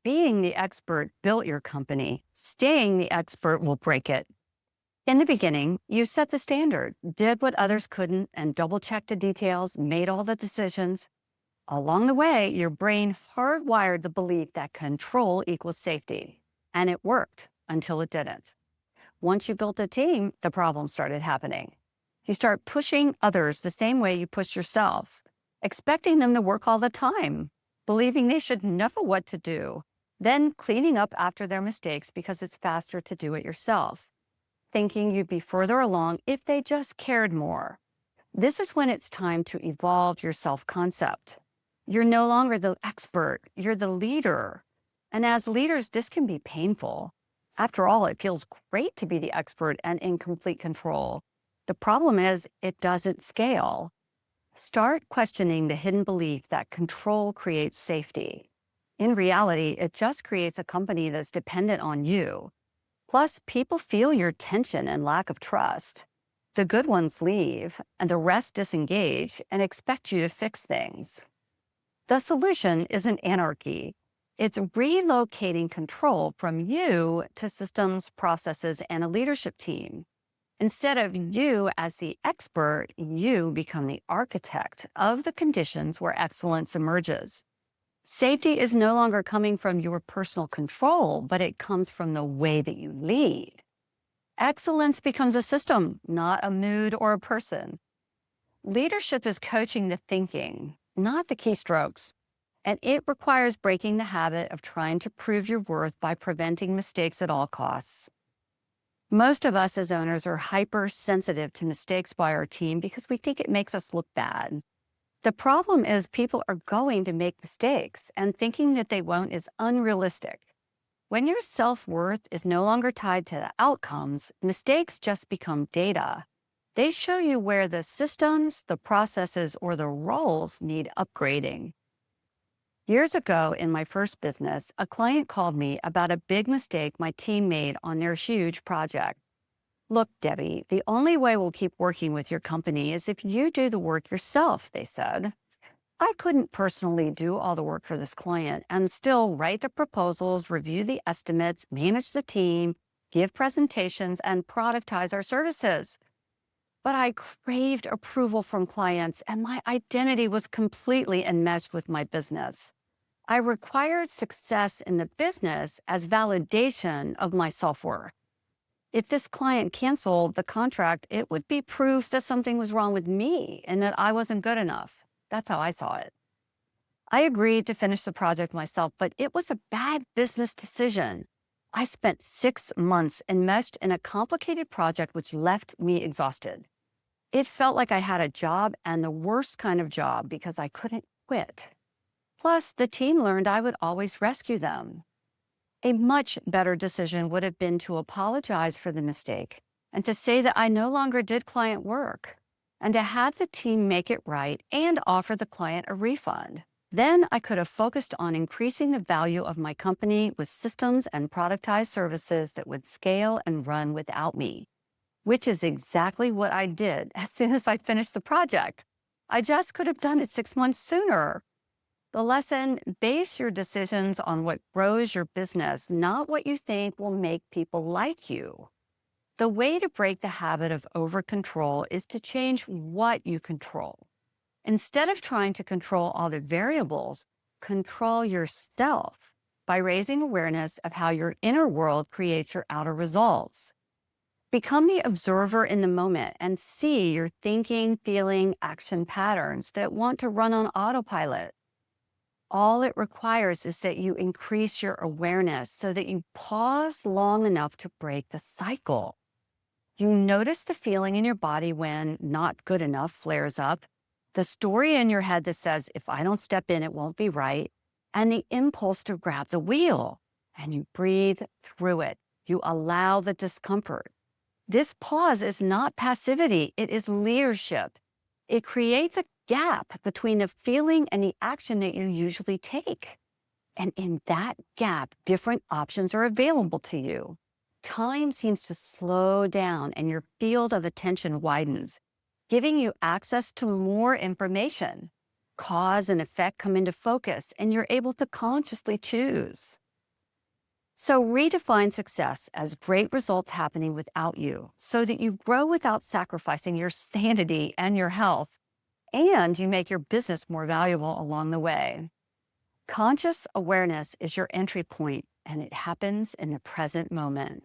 Being the expert built your company. Staying the expert will break it. In the beginning, you set the standard, did what others couldn't, and double checked the details, made all the decisions. Along the way, your brain hardwired the belief that control equals safety. And it worked until it didn't. Once you built a team, the problems started happening. You start pushing others the same way you push yourself, expecting them to work all the time, believing they should know what to do, then cleaning up after their mistakes because it's faster to do it yourself, thinking you'd be further along if they just cared more. This is when it's time to evolve your self-concept. You're no longer the expert, you're the leader. And as leaders, this can be painful. After all, it feels great to be the expert and in complete control. The problem is it doesn't scale. Start questioning the hidden belief that control creates safety. In reality, it just creates a company that's dependent on you. Plus, people feel your tension and lack of trust. The good ones leave, and the rest disengage and expect you to fix things. The solution isn't anarchy. It's relocating control from you to systems, processes, and a leadership team. Instead of you as the expert, you become the architect of the conditions where excellence emerges. Safety is no longer coming from your personal control, but it comes from the way that you lead. Excellence becomes a system, not a mood or a person. Leadership is coaching the thinking, not the keystrokes. And it requires breaking the habit of trying to prove your worth by preventing mistakes at all costs. Most of us as owners are hypersensitive to mistakes by our team because we think it makes us look bad. The problem is people are going to make mistakes, and thinking that they won't is unrealistic. When your self-worth is no longer tied to the outcomes, mistakes just become data. They show you where the systems, the processes, or the roles need upgrading. Years ago in my first business, a client called me about a big mistake my team made on their huge project. "Look, Debbie, the only way we'll keep working with your company is if you do the work yourself," they said. I couldn't personally do all the work for this client and still write the proposals, review the estimates, manage the team, give presentations, and productize our services. But I craved approval from clients, and my identity was completely enmeshed with my business. I required success in the business as validation of my self-worth. If this client canceled the contract, it would be proof that something was wrong with me and that I wasn't good enough. That's how I saw it. I agreed to finish the project myself, but it was a bad business decision. I spent 6 months enmeshed in a complicated project which left me exhausted. It felt like I had a job, and the worst kind of job, because I couldn't quit. Plus, the team learned I would always rescue them. A much better decision would have been to apologize for the mistake and to say that I no longer did client work, and to have the team make it right and offer the client a refund. Then I could have focused on increasing the value of my company with systems and productized services that would scale and run without me, which is exactly what I did as soon as I finished the project. I just could have done it 6 months sooner. The lesson: base your decisions on what grows your business, not what you think will make people like you. The way to break the habit of over-control is to change what you control. Instead of trying to control all the variables, control yourself by raising awareness of how your inner world creates your outer results. Become the observer in the moment and see your thinking, feeling, action patterns that want to run on autopilot. All it requires is that you increase your awareness so that you pause long enough to break the cycle. You notice the feeling in your body when not good enough flares up, the story in your head that says, if I don't step in, it won't be right, and the impulse to grab the wheel. And you breathe through it. You allow the discomfort. This pause is not passivity, it is leadership. It creates a gap between the feeling and the action that you usually take. And in that gap, different options are available to you. Time seems to slow down and your field of attention widens, giving you access to more information. cause and effect come into focus, and you're able to consciously choose. So redefine success as great results happening without you so that you grow without sacrificing your sanity and your health, and you make your business more valuable along the way. Conscious awareness is your entry point, and it happens in the present moment.